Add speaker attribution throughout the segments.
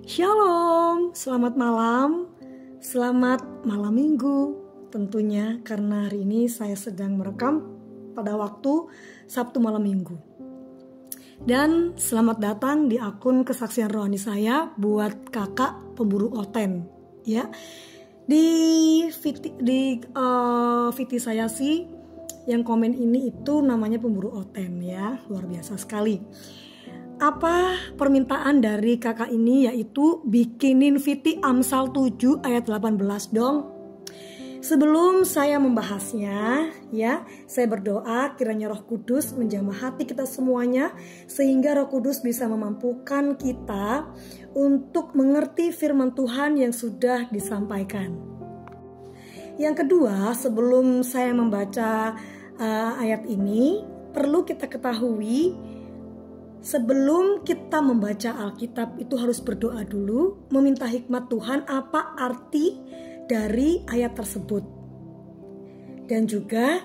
Speaker 1: Shalom, selamat malam minggu tentunya, karena hari ini saya sedang merekam pada waktu Sabtu malam minggu. Dan selamat datang di akun kesaksian rohani saya buat kakak pemburu oten ya. Di VT saya sih yang komen ini itu namanya pemburu oten ya, luar biasa sekali. Apa permintaan dari kakak ini, yaitu bikinin VT Amsal 7 ayat 18 dong. Sebelum saya membahasnya ya, saya berdoa kiranya Roh Kudus menjamah hati kita semuanya, sehingga Roh Kudus bisa memampukan kita untuk mengerti firman Tuhan yang sudah disampaikan. Yang kedua, sebelum saya membaca ayat ini, perlu kita ketahui, sebelum kita membaca Alkitab itu harus berdoa dulu, meminta hikmat Tuhan apa arti dari ayat tersebut. Dan juga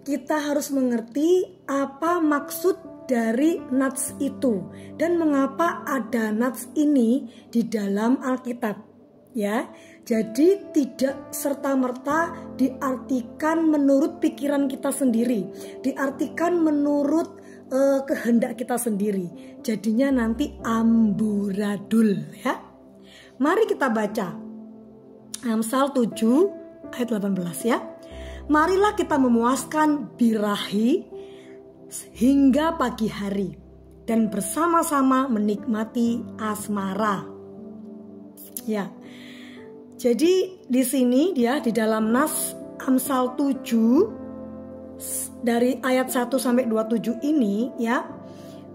Speaker 1: kita harus mengerti apa maksud dari nats itu dan mengapa ada nats ini di dalam Alkitab. Ya, jadi tidak serta-merta diartikan menurut pikiran kita sendiri, diartikan menurut kehendak kita sendiri. Jadinya nanti amburadul ya. Mari kita baca Amsal 7 ayat 18 ya. Marilah kita memuaskan birahi hingga pagi hari dan bersama-sama menikmati asmara. Ya. Jadi di sini dia di dalam nas Amsal 7 dari ayat 1 sampai 27 ini ya,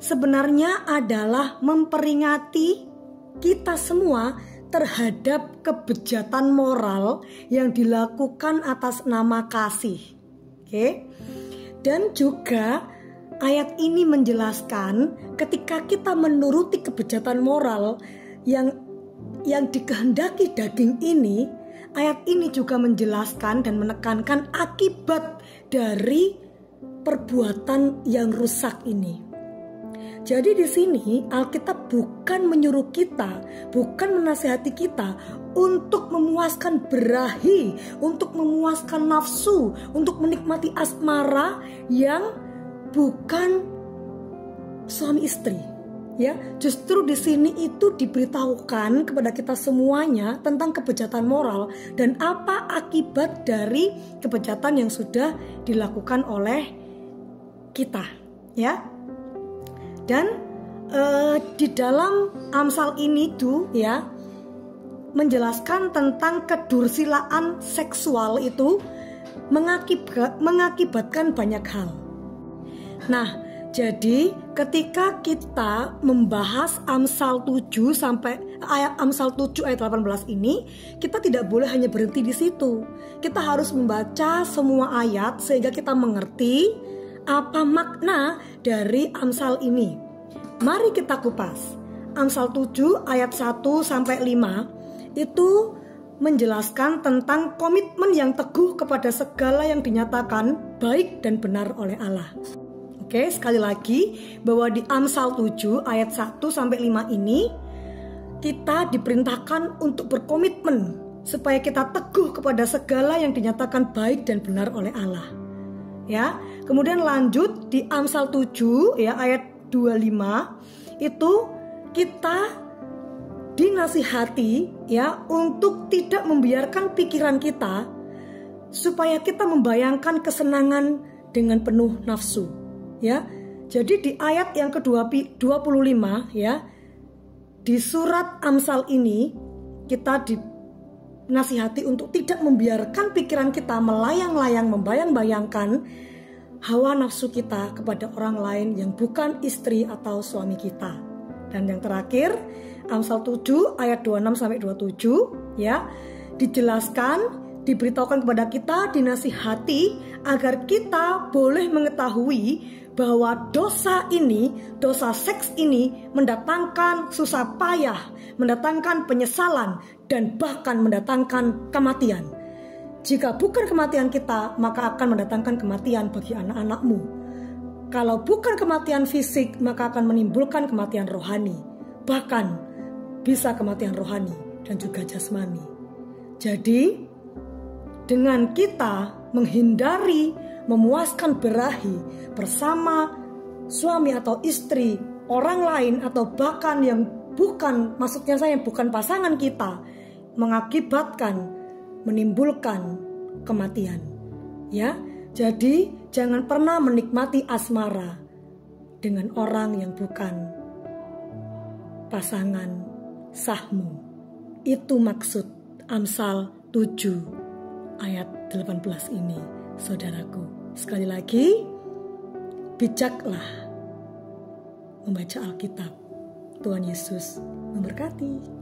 Speaker 1: sebenarnya adalah memperingati kita semua terhadap kebejatan moral yang dilakukan atas nama kasih. Oke. Dan juga ayat ini menjelaskan ketika kita menuruti kebejatan moral yang dikehendaki daging ini, ayat ini juga menjelaskan dan menekankan akibat dari perbuatan yang rusak ini. Jadi di sini Alkitab bukan menyuruh kita, bukan menasihati kita untuk memuaskan birahi, untuk memuaskan nafsu, untuk menikmati asmara yang bukan suami istri. Ya, justru di sini itu diberitahukan kepada kita semuanya tentang kebejatan moral dan apa akibat dari kebejatan yang sudah dilakukan oleh kita, ya. Dan di dalam Amsal ini tuh ya menjelaskan tentang kedursilaan seksual itu mengakibatkan banyak hal. Nah, jadi ketika kita membahas Amsal 7 sampai Amsal 7 ayat 18 ini, kita tidak boleh hanya berhenti di situ. Kita harus membaca semua ayat sehingga kita mengerti apa makna dari Amsal ini. Mari kita kupas. Amsal 7 ayat 1 sampai 5 itu menjelaskan tentang komitmen yang teguh kepada segala yang dinyatakan baik dan benar oleh Allah. Oke, sekali lagi bahwa di Amsal 7 ayat 1 sampai 5 ini kita diperintahkan untuk berkomitmen supaya kita teguh kepada segala yang dinyatakan baik dan benar oleh Allah. Ya, kemudian lanjut di Amsal 7 ya ayat 25 itu kita dinasihati ya untuk tidak membiarkan pikiran kita supaya kita membayangkan kesenangan dengan penuh nafsu. Ya, jadi di ayat yang ke-25 ya, di surat Amsal ini kita dinasihati untuk tidak membiarkan pikiran kita melayang-layang, membayang-bayangkan hawa nafsu kita kepada orang lain yang bukan istri atau suami kita. Dan yang terakhir, Amsal 7 ayat 26 sampai 27 ya, dijelaskan, diberitahukan kepada kita, dinasihati agar kita boleh mengetahui bahwa dosa ini, dosa seks ini mendatangkan susah payah, mendatangkan penyesalan, dan bahkan mendatangkan kematian. Jika bukan kematian kita, maka akan mendatangkan kematian bagi anak-anakmu. Kalau bukan kematian fisik, maka akan menimbulkan kematian rohani. Bahkan bisa kematian rohani dan juga jasmani. Jadi dengan kita menghindari memuaskan birahi bersama suami atau istri, orang lain atau bahkan yang bukan, maksudnya saya bukan pasangan kita, mengakibatkan, menimbulkan kematian. Ya, jadi jangan pernah menikmati asmara dengan orang yang bukan pasangan sahmu. Itu maksud Amsal 7 ayat 18 ini, saudaraku. Sekali lagi, bijaklah membaca Alkitab. Tuhan Yesus memberkati.